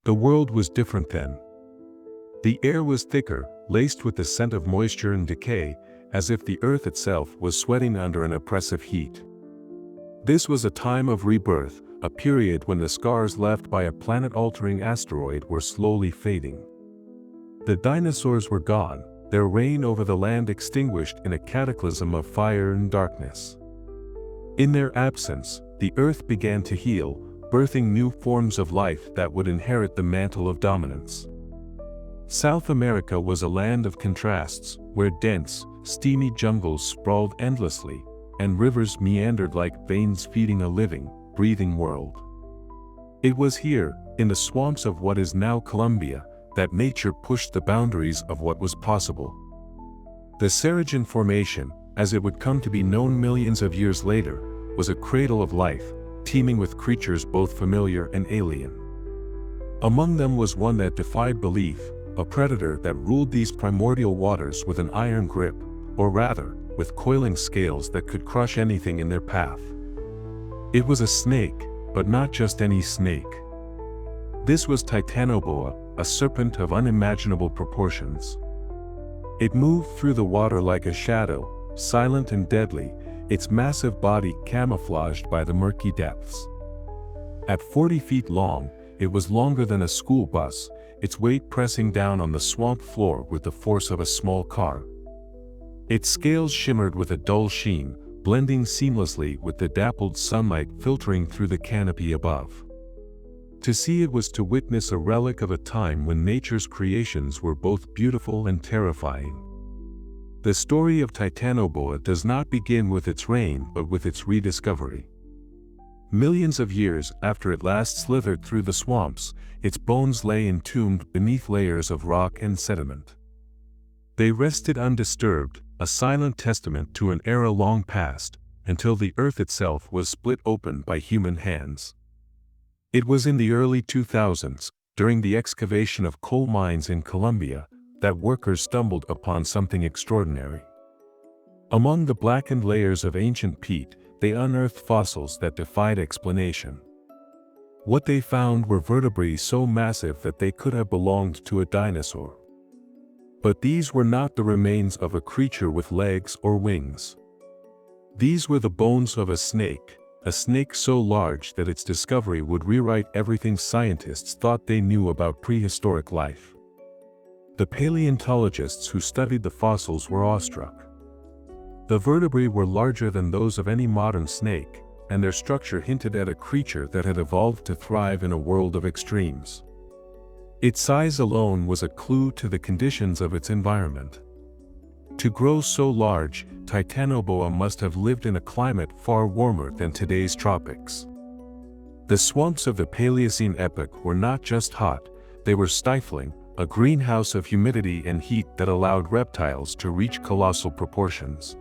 The world was different then. The air was thicker, laced with the scent of moisture and decay, as if the earth itself was sweating under an oppressive heat. This was a time of rebirth, a period when the scars left by a planet-altering asteroid were slowly fading. The dinosaurs were gone, their reign over the land extinguished in a cataclysm of fire and darkness. In their absence, the earth began to heal, birthing new forms of life that would inherit the mantle of dominance. South America was a land of contrasts, where dense, steamy jungles sprawled endlessly, and rivers meandered like veins feeding a living, breathing world. It was here, in the swamps of what is now Colombia, that nature pushed the boundaries of what was possible. The Cerrejón Formation, as it would come to be known millions of years later, was a cradle of life, teeming with creatures both familiar and alien. Among them was one that defied belief, a predator that ruled these primordial waters with an iron grip, or rather, with coiling scales that could crush anything in their path. It was a snake, but not just any snake. This was Titanoboa, a serpent of unimaginable proportions. It moved through the water like a shadow, silent and deadly, its massive body camouflaged by the murky depths. At 40 feet long, it was longer than a school bus, its weight pressing down on the swamp floor with the force of a small car. Its scales shimmered with a dull sheen, blending seamlessly with the dappled sunlight filtering through the canopy above. To see it was to witness a relic of a time when nature's creations were both beautiful and terrifying. The story of Titanoboa does not begin with its reign but with its rediscovery. Millions of years after it last slithered through the swamps, its bones lay entombed beneath layers of rock and sediment. They rested undisturbed, a silent testament to an era long past, until the earth itself was split open by human hands. It was in the early 2000s, during the excavation of coal mines in Colombia, that workers stumbled upon something extraordinary. Among the blackened layers of ancient peat, they unearthed fossils that defied explanation. What they found were vertebrae so massive that they could have belonged to a dinosaur. But these were not the remains of a creature with legs or wings. These were the bones of a snake so large that its discovery would rewrite everything scientists thought they knew about prehistoric life. The paleontologists who studied the fossils were awestruck. The vertebrae were larger than those of any modern snake, and their structure hinted at a creature that had evolved to thrive in a world of extremes. Its size alone was a clue to the conditions of its environment. To grow so large, Titanoboa must have lived in a climate far warmer than today's tropics. The swamps of the Paleocene epoch were not just hot, they were stifling, a greenhouse of humidity and heat that allowed reptiles to reach colossal proportions.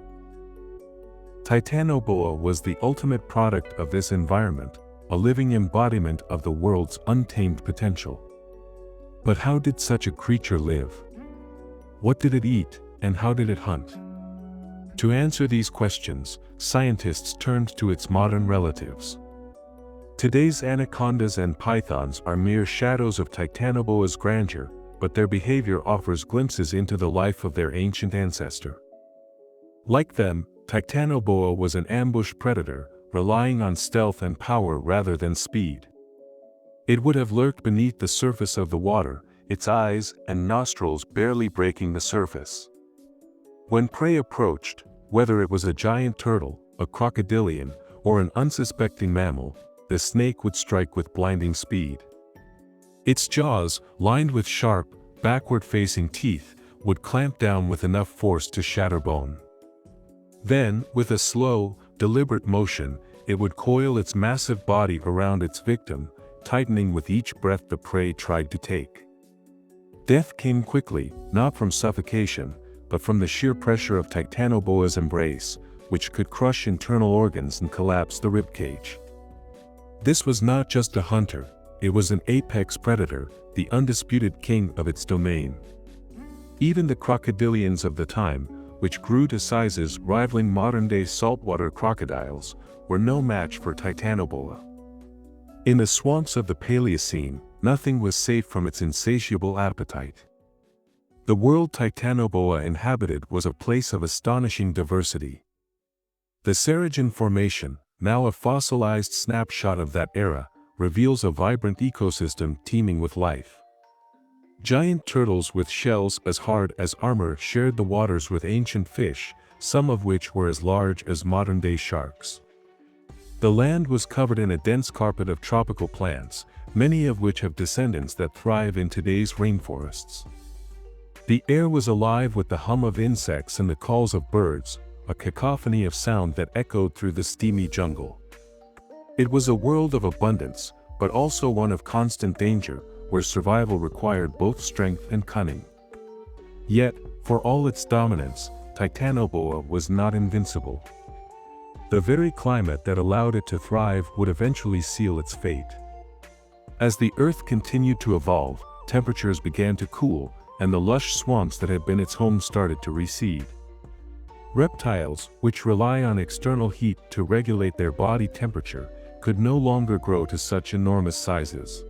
Titanoboa was the ultimate product of this environment, a living embodiment of the world's untamed potential. But how did such a creature live? What did it eat, and how did it hunt? To answer these questions, scientists turned to its modern relatives. Today's anacondas and pythons are mere shadows of Titanoboa's grandeur, but their behavior offers glimpses into the life of their ancient ancestor. Like them, Titanoboa was an ambush predator, relying on stealth and power rather than speed. It would have lurked beneath the surface of the water, its eyes and nostrils barely breaking the surface. When prey approached, whether it was a giant turtle, a crocodilian, or an unsuspecting mammal, the snake would strike with blinding speed. Its jaws, lined with sharp, backward-facing teeth, would clamp down with enough force to shatter bone. Then, with a slow, deliberate motion, it would coil its massive body around its victim, tightening with each breath the prey tried to take. Death came quickly, not from suffocation, but from the sheer pressure of Titanoboa's embrace, which could crush internal organs and collapse the ribcage. This was not just a hunter, it was an apex predator, the undisputed king of its domain. Even the crocodilians of the time, which grew to sizes rivaling modern-day saltwater crocodiles, were no match for Titanoboa. In the swamps of the Paleocene, nothing was safe from its insatiable appetite. The world Titanoboa inhabited was a place of astonishing diversity. The Cerrejón Formation, now a fossilized snapshot of that era, reveals a vibrant ecosystem teeming with life. Giant turtles with shells as hard as armor shared the waters with ancient fish, some of which were as large as modern-day sharks. The land was covered in a dense carpet of tropical plants, many of which have descendants that thrive in today's rainforests. The air was alive with the hum of insects and the calls of birds, a cacophony of sound that echoed through the steamy jungle. It was a world of abundance, but also one of constant danger, where survival required both strength and cunning. Yet, for all its dominance, Titanoboa was not invincible. The very climate that allowed it to thrive would eventually seal its fate. As the Earth continued to evolve, temperatures began to cool, and the lush swamps that had been its home started to recede. Reptiles, which rely on external heat to regulate their body temperature, could no longer grow to such enormous sizes.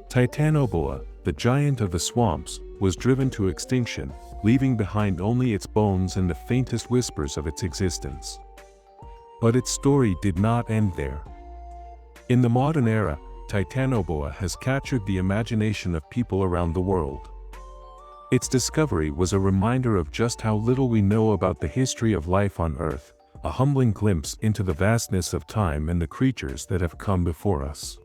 Titanoboa, the giant of the swamps, was driven to extinction, leaving behind only its bones and the faintest whispers of its existence. But its story did not end there. In the modern era, Titanoboa has captured the imagination of people around the world. Its discovery was a reminder of just how little we know about the history of life on Earth, a humbling glimpse into the vastness of time and the creatures that have come before us.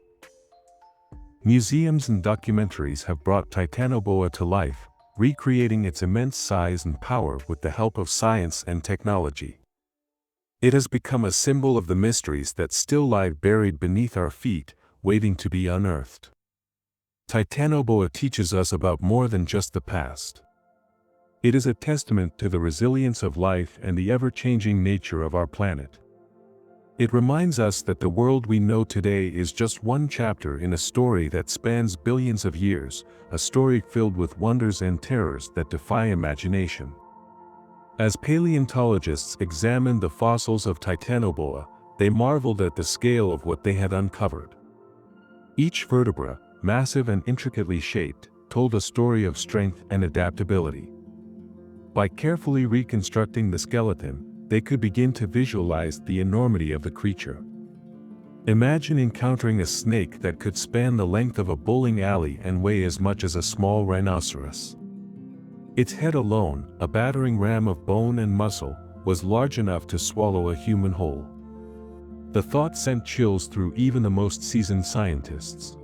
Museums and documentaries have brought Titanoboa to life, recreating its immense size and power with the help of science and technology. It has become a symbol of the mysteries that still lie buried beneath our feet, waiting to be unearthed. Titanoboa teaches us about more than just the past. It is a testament to the resilience of life and the ever-changing nature of our planet. It reminds us that the world we know today is just one chapter in a story that spans billions of years, a story filled with wonders and terrors that defy imagination. As paleontologists examined the fossils of Titanoboa, they marveled at the scale of what they had uncovered. Each vertebra, massive and intricately shaped, told a story of strength and adaptability. By carefully reconstructing the skeleton, they could begin to visualize the enormity of the creature. Imagine encountering a snake that could span the length of a bowling alley and weigh as much as a small rhinoceros. Its head alone, a battering ram of bone and muscle, was large enough to swallow a human whole. The thought sent chills through even the most seasoned scientists.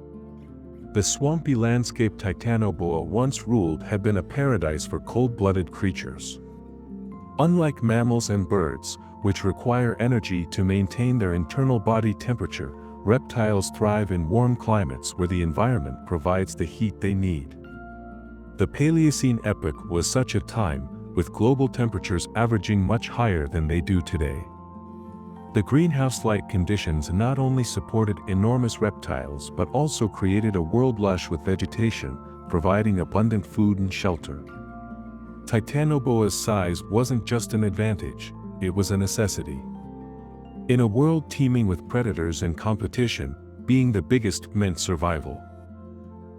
The swampy landscape Titanoboa once ruled had been a paradise for cold-blooded creatures. Unlike mammals and birds, which require energy to maintain their internal body temperature, reptiles thrive in warm climates where the environment provides the heat they need. The Paleocene epoch was such a time, with global temperatures averaging much higher than they do today. The greenhouse-like conditions not only supported enormous reptiles but also created a world lush with vegetation, providing abundant food and shelter. Titanoboa's size wasn't just an advantage, it was a necessity. In a world teeming with predators and competition, being the biggest meant survival.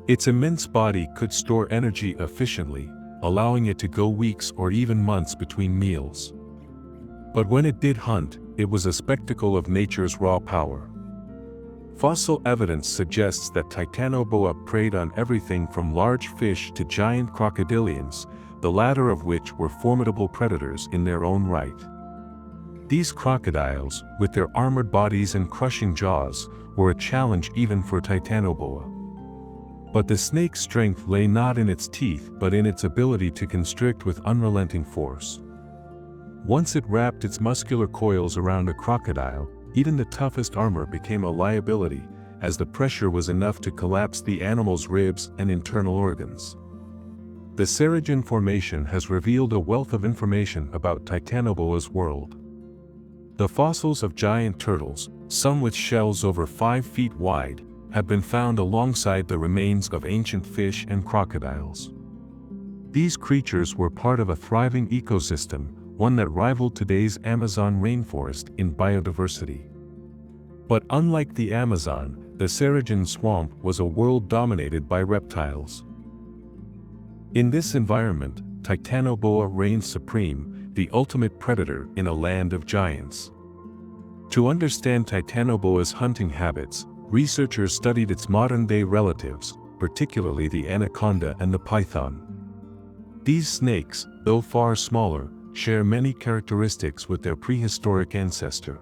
Its immense body could store energy efficiently, allowing it to go weeks or even months between meals. But when it did hunt, it was a spectacle of nature's raw power. Fossil evidence suggests that Titanoboa preyed on everything from large fish to giant crocodilians, the latter of which were formidable predators in their own right. These crocodiles, with their armored bodies and crushing jaws, were a challenge even for Titanoboa. But the snake's strength lay not in its teeth but in its ability to constrict with unrelenting force. Once it wrapped its muscular coils around a crocodile, even the toughest armor became a liability, as the pressure was enough to collapse the animal's ribs and internal organs. The Cerrejón Formation has revealed a wealth of information about Titanoboa's world. The fossils of giant turtles, some with shells over 5 feet wide, have been found alongside the remains of ancient fish and crocodiles. These creatures were part of a thriving ecosystem, one that rivaled today's Amazon rainforest in biodiversity. But unlike the Amazon, the Cerrejón swamp was a world dominated by reptiles. In this environment, Titanoboa reigned supreme, the ultimate predator in a land of giants. To understand Titanoboa's hunting habits, researchers studied its modern-day relatives, particularly the anaconda and the python. These snakes, though far smaller, share many characteristics with their prehistoric ancestor.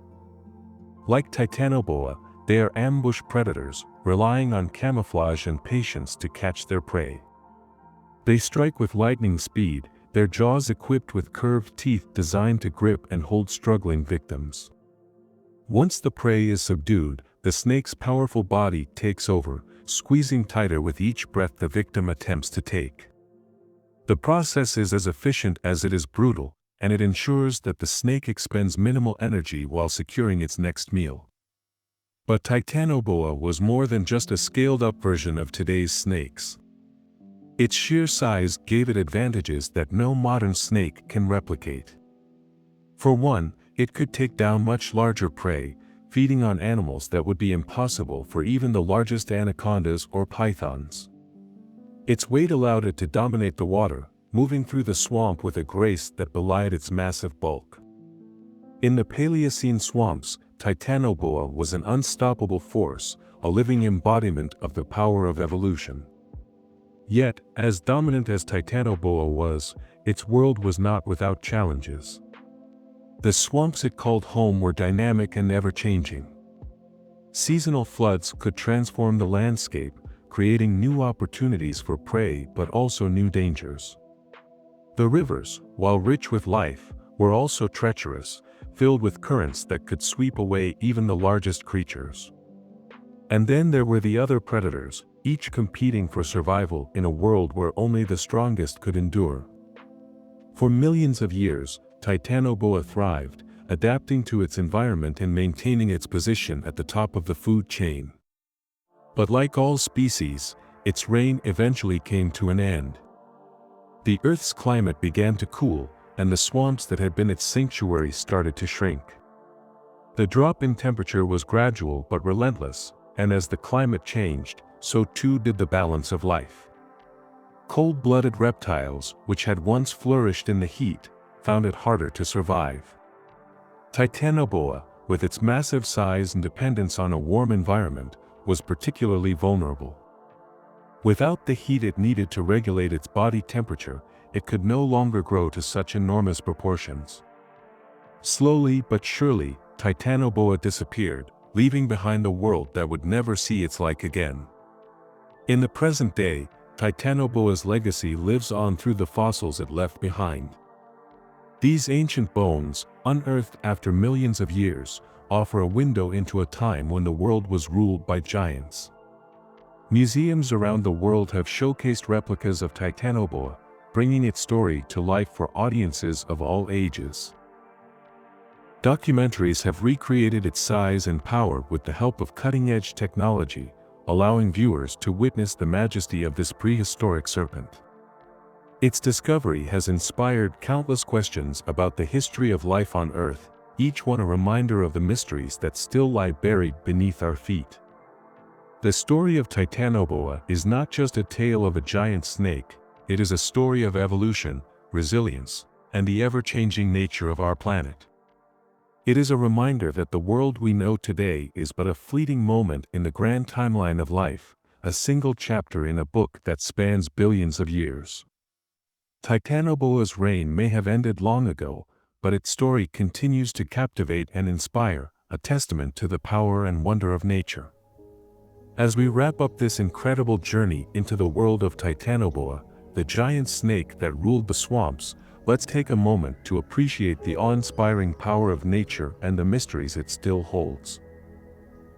Like Titanoboa, they are ambush predators, relying on camouflage and patience to catch their prey. They strike with lightning speed, their jaws equipped with curved teeth designed to grip and hold struggling victims. Once the prey is subdued, the snake's powerful body takes over, squeezing tighter with each breath the victim attempts to take. The process is as efficient as it is brutal, and it ensures that the snake expends minimal energy while securing its next meal. But Titanoboa was more than just a scaled-up version of today's snakes. Its sheer size gave it advantages that no modern snake can replicate. For one, it could take down much larger prey, feeding on animals that would be impossible for even the largest anacondas or pythons. Its weight allowed it to dominate the water, moving through the swamp with a grace that belied its massive bulk. In the Paleocene swamps, Titanoboa was an unstoppable force, a living embodiment of the power of evolution. Yet, as dominant as Titanoboa was, its world was not without challenges. The swamps it called home were dynamic and ever-changing. Seasonal floods could transform the landscape, creating new opportunities for prey but also new dangers. The rivers, while rich with life, were also treacherous, filled with currents that could sweep away even the largest creatures. And then there were the other predators, each competing for survival in a world where only the strongest could endure. For millions of years, Titanoboa thrived, adapting to its environment and maintaining its position at the top of the food chain. But like all species, its reign eventually came to an end. The Earth's climate began to cool, and the swamps that had been its sanctuary started to shrink. The drop in temperature was gradual but relentless, and as the climate changed, so too did the balance of life. Cold-blooded reptiles, which had once flourished in the heat, found it harder to survive. Titanoboa, with its massive size and dependence on a warm environment, was particularly vulnerable. Without the heat it needed to regulate its body temperature, it could no longer grow to such enormous proportions. Slowly but surely, Titanoboa disappeared, leaving behind a world that would never see its like again. In the present day, Titanoboa's legacy lives on through the fossils it left behind. These ancient bones, unearthed after millions of years, offer a window into a time when the world was ruled by giants. Museums around the world have showcased replicas of Titanoboa, bringing its story to life for audiences of all ages. Documentaries have recreated its size and power with the help of cutting-edge technology, allowing viewers to witness the majesty of this prehistoric serpent. Its discovery has inspired countless questions about the history of life on Earth, each one a reminder of the mysteries that still lie buried beneath our feet. The story of Titanoboa is not just a tale of a giant snake, it is a story of evolution, resilience, and the ever-changing nature of our planet. It is a reminder that the world we know today is but a fleeting moment in the grand timeline of life, a single chapter in a book that spans billions of years. Titanoboa's reign may have ended long ago, but its story continues to captivate and inspire, a testament to the power and wonder of nature. As we wrap up this incredible journey into the world of Titanoboa, the giant snake that ruled the swamps, let's take a moment to appreciate the awe-inspiring power of nature and the mysteries it still holds.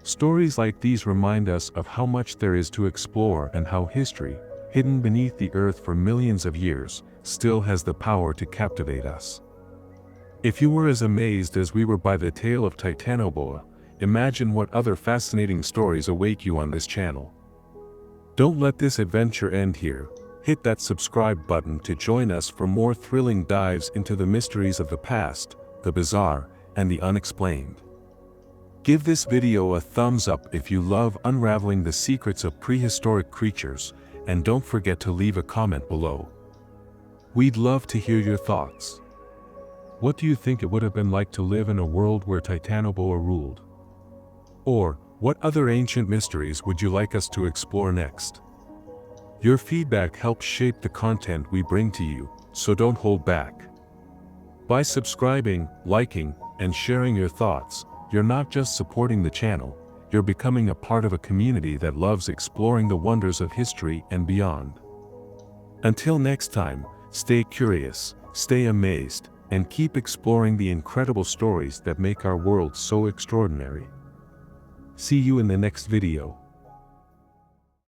Stories like these remind us of how much there is to explore and how history, hidden beneath the earth for millions of years, still has the power to captivate us. If you were as amazed as we were by the tale of Titanoboa, imagine what other fascinating stories await you on this channel. Don't let this adventure end here. Hit that subscribe button to join us for more thrilling dives into the mysteries of the past, the bizarre, and the unexplained. Give this video a thumbs up if you love unraveling the secrets of prehistoric creatures, and don't forget to leave a comment below. We'd love to hear your thoughts. What do you think it would have been like to live in a world where Titanoboa ruled? Or, what other ancient mysteries would you like us to explore next? Your feedback helps shape the content we bring to you, so don't hold back. By subscribing, liking, and sharing your thoughts, you're not just supporting the channel, you're becoming a part of a community that loves exploring the wonders of history and beyond. Until next time, stay curious, stay amazed, and keep exploring the incredible stories that make our world so extraordinary. See you in the next video.